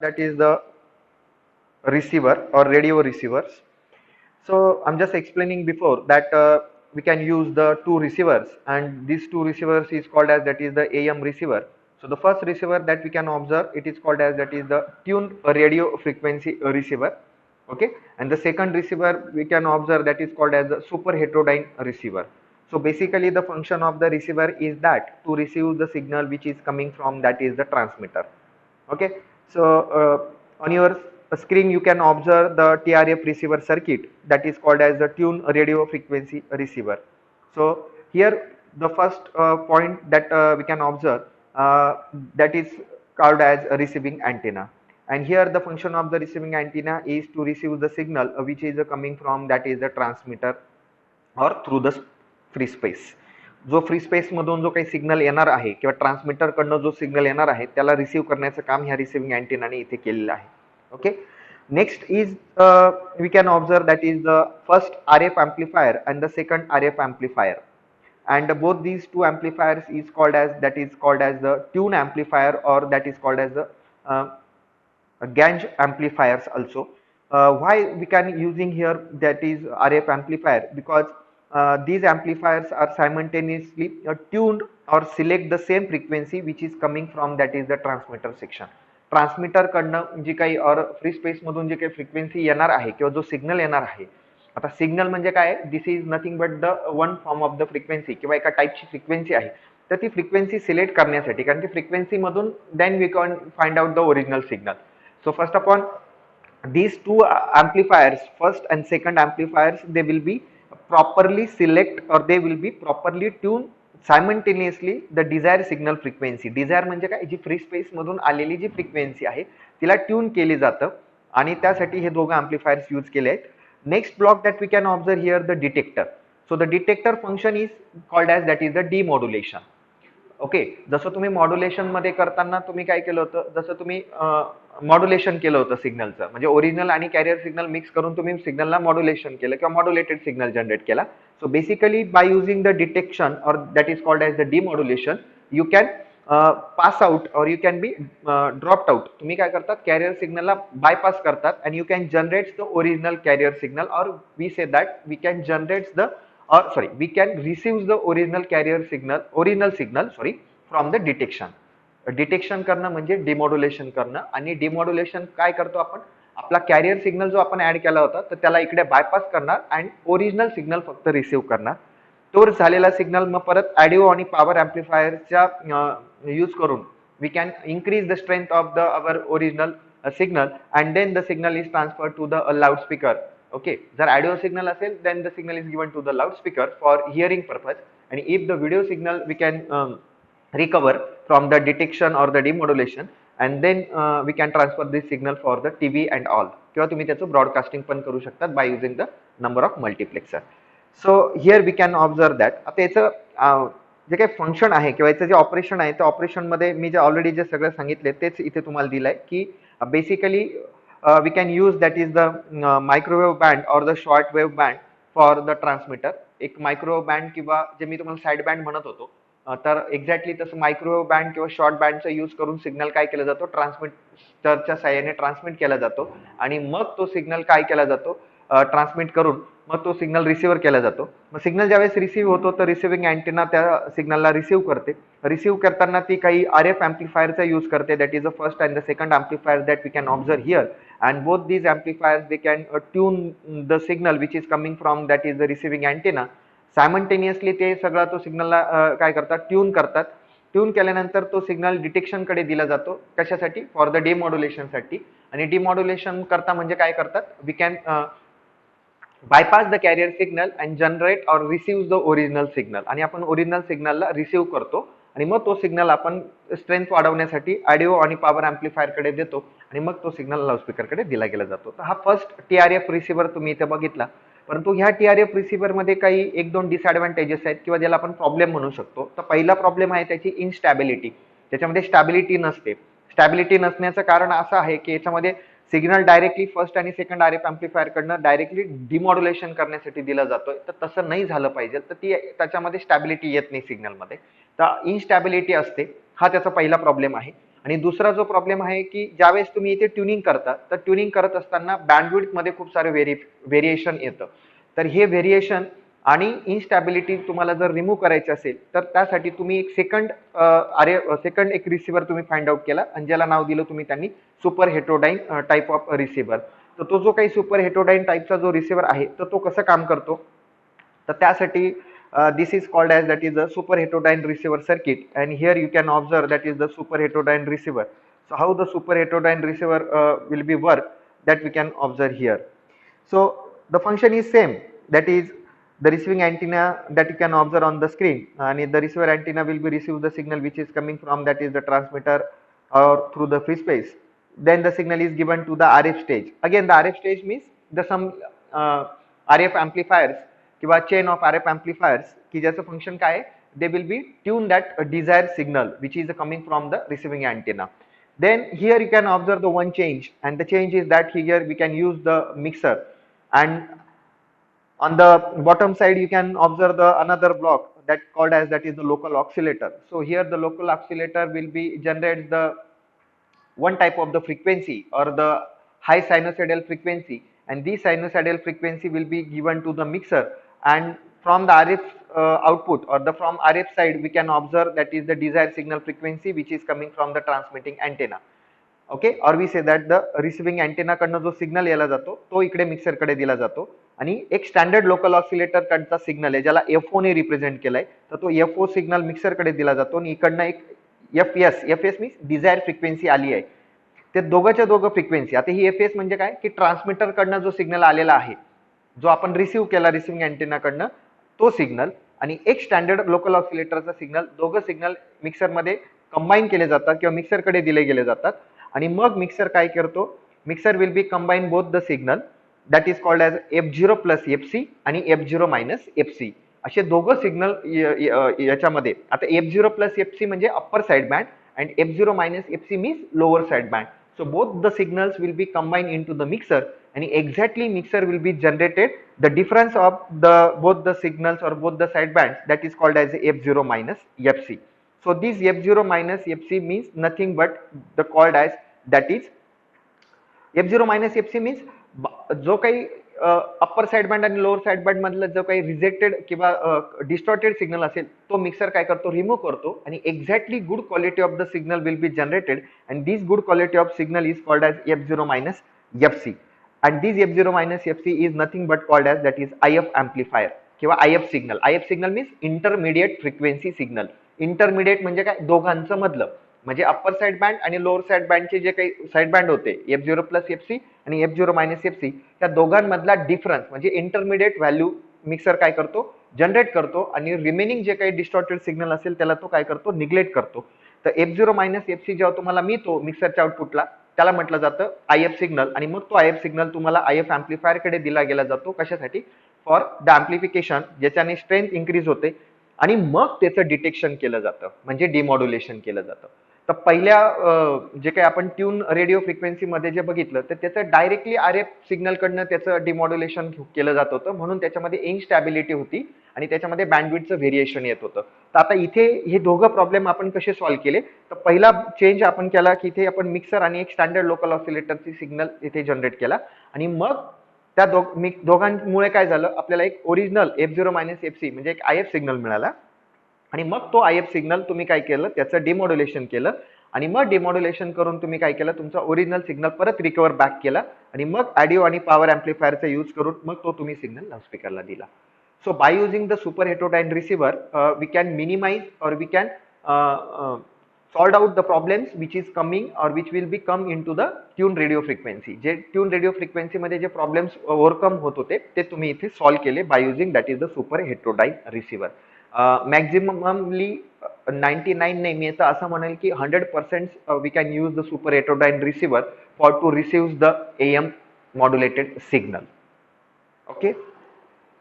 that is the receiver or radio receivers. So I'm just explaining before that we can use the two receivers, and these two receivers is called as that is the AM receiver. So the first receiver that we can observe, it is called as that is the tuned radio frequency receiver. Okay, and the second receiver we can observe that is called as the super heterodyne receiver. So basically the function of the receiver is that to receive the signal which is coming from that is the transmitter. Okay, so on your screen you can observe the TRF receiver circuit that is called as the tune radio frequency receiver. So here the first point that we can observe that is called as a receiving antenna, and here the function of the receiving antenna is to receive the signal which is coming from that is the transmitter or through the free space. जो free space मधून जो काही signal येणार आहे किंवा transmitter कडनं जो signal येणार आहे त्याला रिसीव्ह करण्याचं काम ह्या रिसिव्हिंग अँटेनाने इथे केलेलं आहे. Okay, next is we can observe that is the first RF amplifier and the second RF amplifier, and both these two amplifiers is called as the tune amplifier or that is called as the Ganj amplifiers also. Why we can using here that is RF amplifier, because these amplifiers are simultaneously tuned or select the same frequency which is coming from that is the transmitter section. Transmitter कडनं जी काही और free space मधून जे काही frequency येणार आहे किंवा जो सिग्नल येणार आहे, आता सिग्नल म्हणजे काय, this is nothing but the one form of the frequency किंवा एका टाईपची फ्रिक्वेन्सी आहे. तर ती फ्रिक्वेन्सी सिलेक्ट करण्यासाठी, कारण ती फ्रिक्वेन्सी मधून then we can find out the original signal. So first upon these two amplifiers, first and second amplifiers, they will be properly select or they will be properly tuned simultaneously the desired signal frequency. Desire म्हणजे काय, जी free space मधून आलेली जी frequency आहे तिला tune केली जातं आणि त्यासाठी हे दोघं amplifiers यूज केले आहेत. Next block that we can observe here the detector. So the detector function is called as that is the demodulation. Okay, जसं तुम्ही मॉड्युलेशन मध्ये करताना तुम्ही काय केलं होतं, जसं तुम्ही मॉड्युलेशन केलं होतं सिग्नलचं, म्हणजे ओरिजिनल आणि कॅरियर सिग्नल मिक्स करून तुम्ही सिग्नलला मॉड्युलेशन केलं किंवा मॉड्युलेटेड सिग्नल जनरेट केला. So basically by using the detection or that is called as the demodulation you can pass out or you can be dropped out. तुम्ही काय करतात, कॅरियर सिग्नलला बायपास करतात and you can generate the original carrier signal or we say that we can generate the we can receive the original signal from the detection. Detection करणं म्हणजे डिमॉड्युलेशन करणं, आणि डिमॉड्युलेशन काय करतो आपण, आपला कॅरियर सिग्नल जो आपण ऍड केला होता तर त्याला इकडे बायपास करणार अँड ओरिजिनल सिग्नल फक्त रिसीव्ह करणार. तो झालेला सिग्नल मग परत ऑडिओ आणि पॉवर अँप्लिफायरच्या यूज करून we can increase the strength of the our original signal and then the signal is transfer to the loud speaker. Okay, जर ऑडिओ सिग्नल असेल then the signal is given to the loud speaker for hearing purpose, आणि if the video signal we can recover from the detection or the demodulation and then we can transfer this signal for the TV and all, किंवा तुम्ही त्याचं broadcasting पण करू शकतात by using the number of multiplexer. So here we can observe that आता याचं जे काही फंक्शन आहे किंवा याचं जे ऑपरेशन आहे त्या ऑपरेशन मध्ये मी जे ऑलरेडी जे सगळं सांगितले तेच इथे तुम्हाला दिलंय की basically we can use that is the microwave band or the short wave band for the transmitter. एक मायक्रोवेव्ह बँड किंवा जे मी तुम्हाला साईड बँड म्हणत होतो, तर एक्झॅक्टली तसं मायक्रोवेव्ह बँड किंवा शॉर्ट बँडचा यूज करून सिग्नल काय केला जातो, ट्रान्समिटरच्या साहाय्याने ट्रान्समिट केला जातो आणि मग तो सिग्नल काय केला जातो, ट्रान्समिट करून मग तो सिग्नल रिसिव्हर केला जातो. मग सिग्नल ज्यावेळेस रिसिव्ह होतो तर रिसिव्हिंग अँटेना त्या सिग्नलला रिसिव्ह करते. रिसिव्ह करताना ती काही RF amplifierचा यूज करते, that is the first and the second amplifier that we can observe here, and both these amplifiers they can tune the signal which is coming from that is the receiving antenna. Simultaneously ते सगळा तो सिग्नलला काय करतात, tune करतात. Tune केल्यानंतर तो signal detection कडे दिला जातो, कशासाठी, फॉर द डिमॉड्युलेशन साठी. आणि डिमॉड्युलेशन करता म्हणजे काय करतात, we can bypass the carrier signal and generate और रिसीव्ह द ओरिजिनल सिग्नल, आणि आपण ओरिजिनल सिग्नलला रिसीव्ह करतो आणि मग तो सिग्नल आपण स्ट्रेंथ वाढवण्यासाठी ऑडिओ आणि पॉवर अँप्लिफायर कडे देतो आणि मग तो सिग्नल लाऊडस्पीकर कडे दिला गेला जातो. तर हा फर्स्ट TRF रिसिव्हर तुम्ही इथे बघितला. परंतु ह्या TRF रिसिव्हर मध्ये काही एक दोन डिसएडव्हान्टेजेस आहेत किंवा ज्याला आपण प्रॉब्लेम म्हणू शकतो. तर पहिला प्रॉब्लेम आहे त्याची इनस्टॅबिलिटी. त्याच्यामध्ये स्टॅबिलिटी नसते. स्टॅबिलिटी नसण्याचं कारण असं आहे की याच्यामध्ये सिग्नल डायरेक्टली फर्स्ट आणि सेकंड RF अँप्लिफायर कडनं डायरेक्टली डिमॉड्युलेशन करण्यासाठी दिला जातोय, तर तसं नाही झालं पाहिजे. तर ती त्याच्यामध्ये स्टॅबिलिटी येत नाही सिग्नलमध्ये, तर इनस्टॅबिलिटी असते. हा त्याचा पहिला प्रॉब्लेम आहे. आणि दुसरा जो प्रॉब्लेम आहे की ज्यावेळेस तुम्ही इथे ट्युनिंग करता तर ट्युनिंग करत असताना बँडविड्थ मध्ये खूप सारे व्हेरिएशन येतं. तर हे व्हेरिएशन आणि इनस्टॅबिलिटी तुम्हाला जर रिमूव्ह करायची असेल तर त्यासाठी तुम्ही एक सेकंड एक रिसिव्हर तुम्ही फाइंड आउट केला आणि ज्याला नाव दिलं तुम्ही त्यांनी सुपर हेट्रोडाईन टाइप ऑफ रिसिव्हर. तर तो जो काही सुपर हेट्रोडाईन टाइपचा जो रिसिव्हर आहे तर तो कसं काम करतो, तर त्यासाठी this is called as that is the super heterodyne receiver circuit, and here you can observe that is the super heterodyne receiver. So how the super heterodyne receiver will be work, that we can observe here. So the function is same, that is the receiving antenna that you can observe on the screen, and the receiver antenna will be receive the signal which is coming from that is the transmitter or through the free space. Then the signal is given to the RF stage. Again the RF stage means the some RF amplifiers किंवा chain of RF amplifiers की ज्याचं function काय आहे, they will be tune that desire signal which is coming from the receiving antenna. Then here you can observe the one change, and the change is that here we can use the mixer, and on the bottom side you can observe the another block that called as that is the local oscillator. So here the local oscillator will be generate the one type of the frequency or the high sinusoidal frequency, and this sinusoidal frequency will be given to the mixer, and from the RF output or the from RF side we can observe that is the desired signal frequency which is coming from the transmitting antenna. Okay, or we say that the receiving antenna कडनं जो signal यायला जातो तो इकडे mixer कडे दिला जातो, आणि एक स्टँडर्ड लोकल ऑसिलेटर कडचा सिग्नल आहे ज्याला FO ने रिप्रेझेंट केलाय, तर तो FO सिग्नल मिक्सर कडे दिला जातो आणि इकडनं एक FS मीन्स डिझायर फ्रिक्वेन्सी आली आहे. ते दोघंच्या दोघं फ्रिक्वेन्सी, आता ही FS म्हणजे काय की ट्रान्समीटर कडनं जो सिग्नल आलेला आहे जो आपण रिसीव्ह केला रिसिव्हिंग अँटेना कडनं तो सिग्नल आणि एक स्टँडर्ड लोकल ऑसिलेटरचा सिग्नल, दोघं सिग्नल मिक्सर मध्ये कंबाईन केले जातात किंवा मिक्सर कडे दिले गेले जातात. आणि मग मिक्सर काय करतो, mixer will be combine both the signal that is called as F0 plus FC आणि F0 मायनस FC असे दोघं सिग्नल याच्यामध्ये. आता F0 प्लस FC म्हणजे upper side band and F0 minus FC means lower side band. So both the signals will be combined into the mixer, and exactly mixer will be generated the difference of the both the signals or both the side bands, that is called as F0 minus FC. So this F0 minus FC means nothing but the called as that is F0 minus FC means जो काही upper side band आणि lower side band मधला जो काही rejected किंवा distorted signal असेल तो mixer काय करतो, रिमूव्ह करतो, आणि exactly good quality of the signal will be generated, and this good quality of signal is called as F0 minus FC, and this F0 minus FC is nothing but called as that is IF amplifier किंवा IF signal. IF signal means intermediate frequency signal. Intermediate म्हणजे काय, दोघांचं मधलं, म्हणजे upper side band आणि lower side बँडचे जे काही side band होते F0 प्लस FC आणि F0 मायनस FC त्या दोघांमधला डिफरन्स म्हणजे इंटरमिडिएट व्हॅल्यू मिक्सर काय करतो, जनरेट करतो, आणि रिमेनिंग जे काही डिस्टॉर्टेड सिग्नल असेल त्याला तो काय करतो, निग्लेक्ट करतो. तर F0 मायनस FC जेव्हा तुम्हाला मिळतो मिक्सरच्या आउटपुटला त्याला म्हटलं जातं IF सिग्नल, आणि मग तो IF सिग्नल तुम्हाला IF एम्प्लिफायर कडे दिला गेला जातो. कशासाठी, फॉर द एम्प्लिफिकेशन, ज्याच्याने स्ट्रेंथ इन्क्रीज होते आणि मग त्याचं डिटेक्शन केलं जातं म्हणजे डिमॉड्युलेशन केलं जातं. तर पहिल्या जे काही आपण ट्यून रेडिओ फ्रिक्वेन्सी मध्ये जे बघितलं तर त्याचं डायरेक्टली RF सिग्नल कडनं त्याचं डिमॉड्युलेशन केलं जात होतं, म्हणून त्याच्यामध्ये इनस्टॅबिलिटी होती आणि त्याच्यामध्ये बँडविड्थचं व्हेरिएशन येत होतं. तर आता इथे हे दोघं प्रॉब्लेम आपण कसे सॉल्व्ह केले, तर पहिला चेंज आपण केला की इथे आपण मिक्सर आणि एक स्टँडर्ड लोकल ऑसिलेटरची सिग्नल इथे जनरेट केला, आणि मग त्या दोघांमुळे काय झालं, आपल्याला एक ओरिजिनल F0 मायनस FC म्हणजे एक IF सिग्नल मिळाला, आणि मग तो IF सिग्नल तुम्ही काय केलं, त्याचं डिमॉड्युलेशन केलं, आणि मग डिमॉड्युलेशन करून तुम्ही काय केलं, तुमचा ओरिजिनल सिग्नल परत रिकवर बॅक केला, आणि मग ऑडिओ आणि पॉवर एम्प्लिफायरचा यूज करून मग तो तुम्ही सिग्नल लाऊडस्पीकरला दिला. So by using the super heterodyne receiver, we can minimize or we can solve out the problems which is coming or which will be come into the tuned radio frequency. जे tuned radio frequency मध्ये जे problems overcome होत होते ते तुम्ही इथे solve केले by using that is the super heterodyne receiver. Maximumly 99 नाही, मी आता असं म्हणेल की 100% we can use the super heterodyne receiver for to receive the AM modulated signal. Okay.